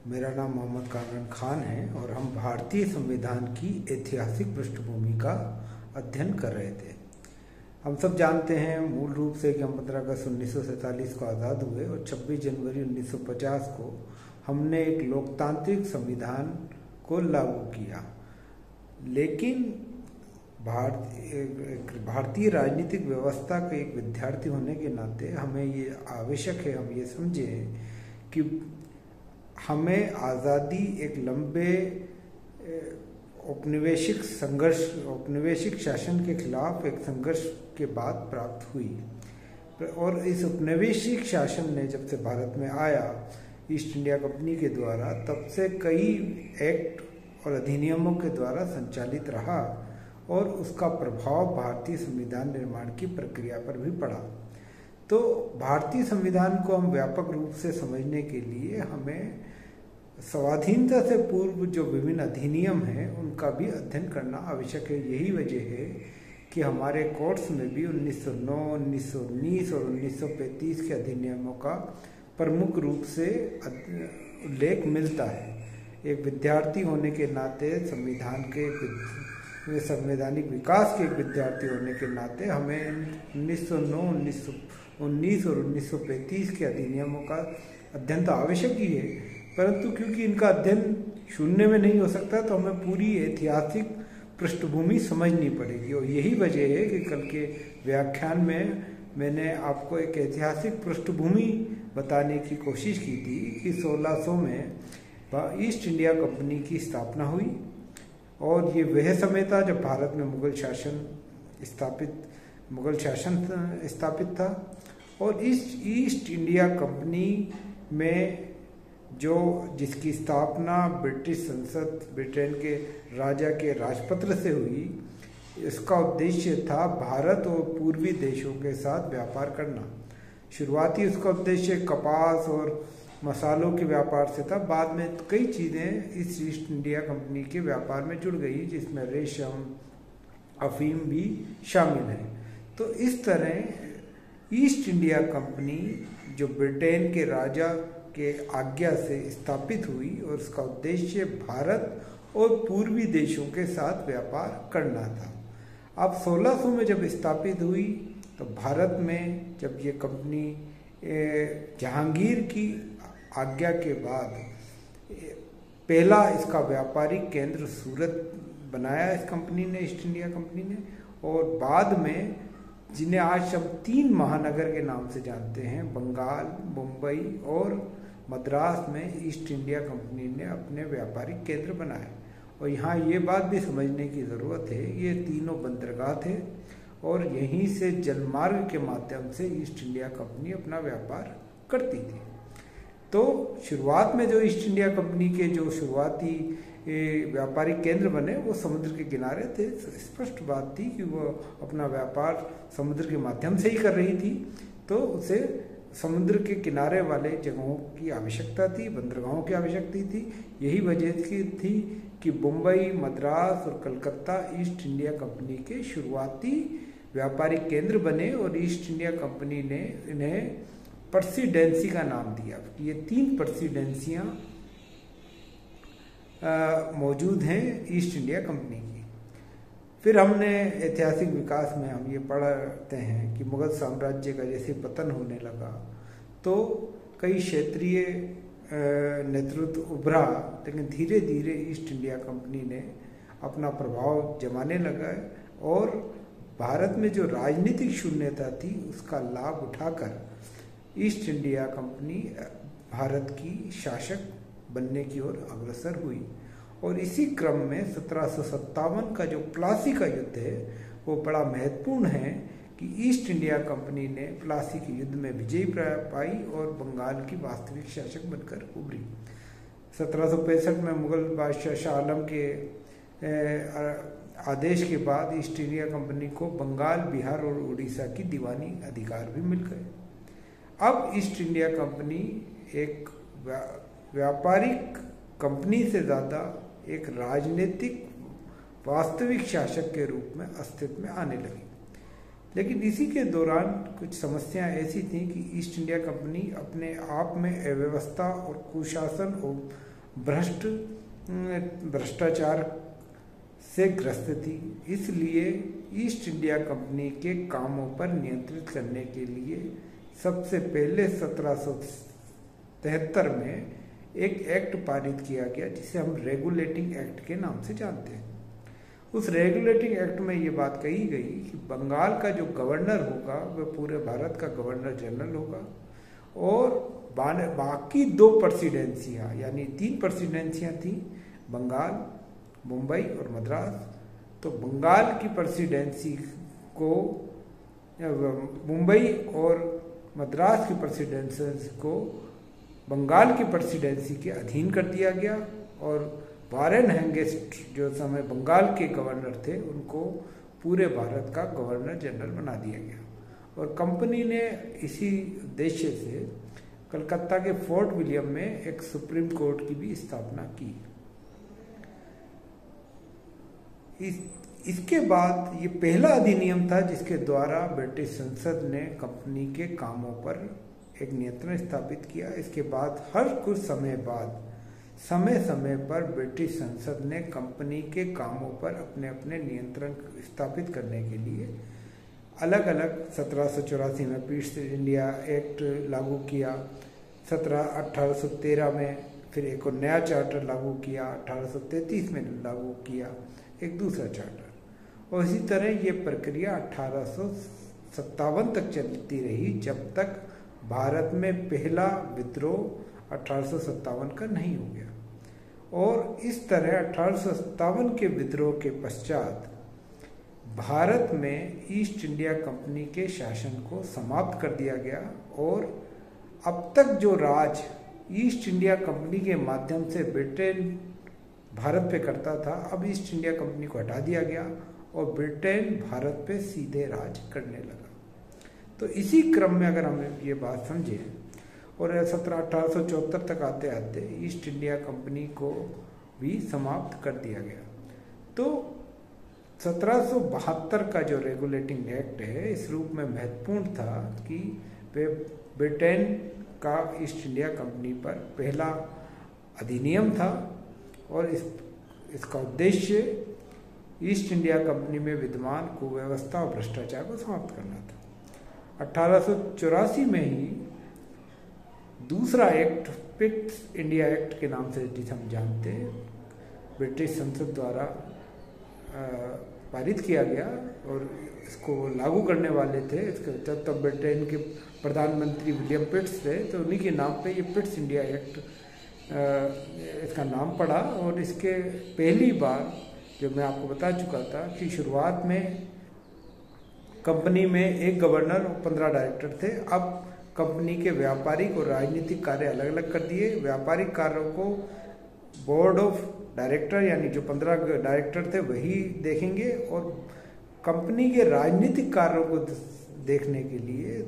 मेरा नाम मोहम्मद कामरान खान है और हम भारतीय संविधान की ऐतिहासिक पृष्ठभूमि का अध्ययन कर रहे थे। हम सब जानते हैं मूल रूप से कि हम 15 अगस्त 1947 को आज़ाद हुए और 26 जनवरी 1950 को हमने एक लोकतांत्रिक संविधान को लागू किया। लेकिन भारतीय राजनीतिक व्यवस्था के एक विद्यार्थी होने के नाते हमें ये आवश्यक है, हम ये समझें कि हमें आज़ादी एक लंबे औपनिवेशिक शासन के खिलाफ एक संघर्ष के बाद प्राप्त हुई और इस औपनिवेशिक शासन ने जब से भारत में आया ईस्ट इंडिया कंपनी के द्वारा, तब से कई एक्ट और अधिनियमों के द्वारा संचालित रहा और उसका प्रभाव भारतीय संविधान निर्माण की प्रक्रिया पर भी पड़ा। तो भारतीय संविधान को हम व्यापक रूप से समझने के लिए हमें स्वाधीनता से पूर्व जो विभिन्न अधिनियम हैं उनका भी अध्ययन करना आवश्यक है। यही वजह है कि हमारे कोर्स में भी 1909, 1919 और 1935 के अधिनियमों का प्रमुख रूप से उल्लेख मिलता है। एक विद्यार्थी होने के नाते, संवैधानिक विकास के एक विद्यार्थी होने के नाते हमें 1909, 1919 और 1935 के अधिनियमों का अध्ययन तो आवश्यक ही है, परंतु क्योंकि इनका अध्ययन शून्य में नहीं हो सकता तो हमें पूरी ऐतिहासिक पृष्ठभूमि समझनी पड़ेगी। और यही वजह है कि कल के व्याख्यान में मैंने आपको एक ऐतिहासिक पृष्ठभूमि बताने की कोशिश की थी कि 1600 में ईस्ट इंडिया कंपनी की स्थापना हुई और ये वह समय था जब भारत में मुगल शासन स्थापित था। और इस ईस्ट इंडिया कंपनी में जिसकी स्थापना ब्रिटिश संसद, ब्रिटेन के राजा के राजपत्र से हुई, इसका उद्देश्य था भारत और पूर्वी देशों के साथ व्यापार करना। शुरुआती उसका उद्देश्य कपास और मसालों के व्यापार से था। बाद में कई चीज़ें इस ईस्ट इंडिया कंपनी के व्यापार में जुड़ गई, जिसमें रेशम, अफीम भी शामिल है। तो इस तरह ईस्ट इंडिया कंपनी जो ब्रिटेन के राजा के आज्ञा से स्थापित हुई और उसका उद्देश्य भारत और पूर्वी देशों के साथ व्यापार करना था। अब 1600 में जब स्थापित हुई तो भारत में जब ये कंपनी जहांगीर की आज्ञा के बाद पहला इसका व्यापारिक केंद्र सूरत बनाया इस कंपनी ने, ईस्ट इंडिया कंपनी ने, और बाद में जिन्हें आज हम 3 महानगर के नाम से जानते हैं, बंगाल, मुंबई और मद्रास में ईस्ट इंडिया कंपनी ने अपने व्यापारिक केंद्र बनाए। और यहाँ ये बात भी समझने की ज़रूरत है, ये तीनों बंदरगाह थे और यहीं से जलमार्ग के माध्यम से ईस्ट इंडिया कंपनी अपना व्यापार करती थी। तो शुरुआत में जो ईस्ट इंडिया कंपनी के जो शुरुआती व्यापारिक केंद्र बने वो समुद्र के किनारे थे। स्पष्ट बात थी कि वो अपना व्यापार समुद्र के माध्यम से ही कर रही थी, तो उसे समुद्र के किनारे वाले जगहों की आवश्यकता थी, बंदरगाहों की आवश्यकता थी। यही वजह थी कि मुंबई, मद्रास और कलकत्ता ईस्ट इंडिया कंपनी के शुरुआती व्यापारिक केंद्र बने और ईस्ट इंडिया कंपनी ने इन्हें प्रेसिडेंसी का नाम दिया। ये 3 प्रेसिडेंसियां मौजूद हैं ईस्ट इंडिया कंपनी की। फिर हमने ऐतिहासिक विकास में हम ये पढ़ते हैं कि मुगल साम्राज्य का जैसे पतन होने लगा तो कई क्षेत्रीय नेतृत्व उभरा, लेकिन धीरे धीरे ईस्ट इंडिया कंपनी ने अपना प्रभाव जमाने लगा और भारत में जो राजनीतिक शून्यता थी उसका लाभ उठाकर ईस्ट इंडिया कंपनी भारत की शासक बनने की ओर अग्रसर हुई। और इसी क्रम में 1757 का जो प्लासी का युद्ध है वो बड़ा महत्वपूर्ण है कि ईस्ट इंडिया कंपनी ने प्लासी के युद्ध में विजय पाई और बंगाल की वास्तविक शासक बनकर उभरी। 1765 में मुगल बादशाह शाह आलम के आदेश के बाद ईस्ट इंडिया कंपनी को बंगाल, बिहार और उड़ीसा की दीवानी अधिकार भी मिल गए। अब ईस्ट इंडिया कंपनी एक व्यापारिक कंपनी से ज़्यादा एक राजनीतिक वास्तविक शासक के रूप में अस्तित्व में आने लगी। लेकिन इसी के दौरान कुछ समस्याएं ऐसी थीं कि ईस्ट इंडिया कंपनी अपने आप में अव्यवस्था और कुशासन और भ्रष्टाचार से ग्रस्त थी। इसलिए ईस्ट इंडिया कंपनी के कामों पर नियंत्रित करने के लिए सबसे पहले 1773 में एक एक्ट पारित किया गया जिसे हम रेगुलेटिंग एक्ट के नाम से जानते हैं। उस रेगुलेटिंग एक्ट में ये बात कही गई कि बंगाल का जो गवर्नर होगा वह पूरे भारत का गवर्नर जनरल होगा और बाकी 2 प्रेसिडेंसियाँ यानी 3 प्रेसिडेंसियाँ थी, बंगाल, मुंबई और मद्रास। तो बंगाल की प्रेसिडेंसी को, मुंबई और मद्रास की प्रेसिडेंसी को बंगाल की प्रेसिडेंसी के अधीन कर दिया गया और वारेन हेंगेस्ट जो समय बंगाल के गवर्नर थे उनको पूरे भारत का गवर्नर जनरल बना दिया गया। और कंपनी ने इसी उद्देश्य से कलकत्ता के फोर्ट विलियम में एक सुप्रीम कोर्ट की भी स्थापना की। इसके बाद ये पहला अधिनियम था जिसके द्वारा ब्रिटिश संसद ने कंपनी के कामों पर एक नियंत्रण स्थापित किया। इसके बाद हर कुछ समय बाद समय पर ब्रिटिश संसद ने कंपनी के कामों पर अपने अपने नियंत्रण स्थापित करने के लिए अलग अलग 1784 में ईस्ट इंडिया एक्ट लागू किया, 1813 में फिर एक और नया चार्टर लागू किया, 1833 में लागू किया एक दूसरा चार्टर। और इसी तरह ये प्रक्रिया 1857 तक चलती रही जब तक भारत में पहला विद्रोह 1857 का नहीं हो गया। और इस तरह 1857 के विद्रोह के पश्चात भारत में ईस्ट इंडिया कंपनी के शासन को समाप्त कर दिया गया और अब तक जो राज ईस्ट इंडिया कंपनी के माध्यम से ब्रिटेन भारत पे करता था, अब ईस्ट इंडिया कंपनी को हटा दिया गया और ब्रिटेन भारत पे सीधे राज करने लगा। तो इसी क्रम में अगर हम ये बात समझें और 1874 तक आते आते ईस्ट इंडिया कंपनी को भी समाप्त कर दिया गया। तो 1772 का जो रेगुलेटिंग एक्ट है इस रूप में महत्वपूर्ण था कि वे ब्रिटेन का ईस्ट इंडिया कंपनी पर पहला अधिनियम था और इसका उद्देश्य ईस्ट इंडिया कंपनी में विद्यमान कुव्यवस्था और भ्रष्टाचार को समाप्त करना था। 1884 में ही दूसरा एक्ट पिट इंडिया एक्ट के नाम से जिसे हम जानते हैं ब्रिटिश संसद द्वारा पारित किया गया और इसको लागू करने वाले थे जब तक ब्रिटेन के प्रधानमंत्री विलियम पिट्स थे, तो उन्हीं के नाम पे ये पिट्स इंडिया एक्ट इसका नाम पड़ा। और इसके पहली बार जो मैं आपको बता चुका था कि शुरुआत में कंपनी में एक गवर्नर और 15 डायरेक्टर थे। अब कंपनी के व्यापारिक और राजनीतिक कार्य अलग अलग कर दिए। व्यापारिक कार्यों को बोर्ड ऑफ डायरेक्टर यानी जो 15 डायरेक्टर थे वही देखेंगे और कंपनी के राजनीतिक कार्यों को देखने के लिए,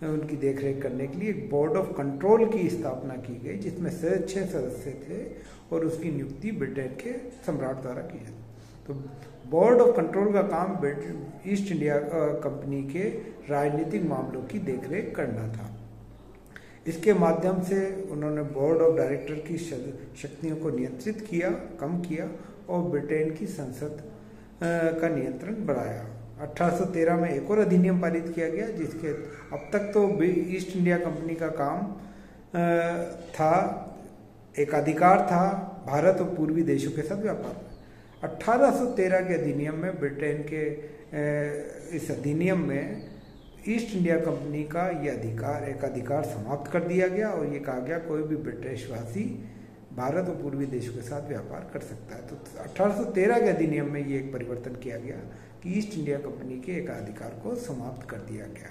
उनकी देखरेख करने के लिए एक बोर्ड ऑफ कंट्रोल की स्थापना की गई जिसमें 6 सदस्य थे और उसकी नियुक्ति ब्रिटेन के सम्राट द्वारा की जाती। तो बोर्ड ऑफ कंट्रोल का काम ईस्ट इंडिया कंपनी के राजनीतिक मामलों की देखरेख करना था। इसके माध्यम से उन्होंने बोर्ड ऑफ डायरेक्टर की शक्तियों को नियंत्रित किया, कम किया और ब्रिटेन की संसद का नियंत्रण बढ़ाया। 1813 में एक और अधिनियम पारित किया गया जिसके अब तक तो ईस्ट इंडिया कंपनी का काम था, एक अधिकार था भारत और पूर्वी देशों के साथ व्यापार। 1813 के अधिनियम में ब्रिटेन के इस अधिनियम में ईस्ट इंडिया कंपनी का ये अधिकार समाप्त कर दिया गया और ये कहा गया कोई भी ब्रिटिशवासी भारत और पूर्वी देशों के साथ व्यापार कर सकता है। तो 1813 के अधिनियम में ये एक परिवर्तन किया गया कि ईस्ट इंडिया कंपनी के एक अधिकार को समाप्त कर दिया गया।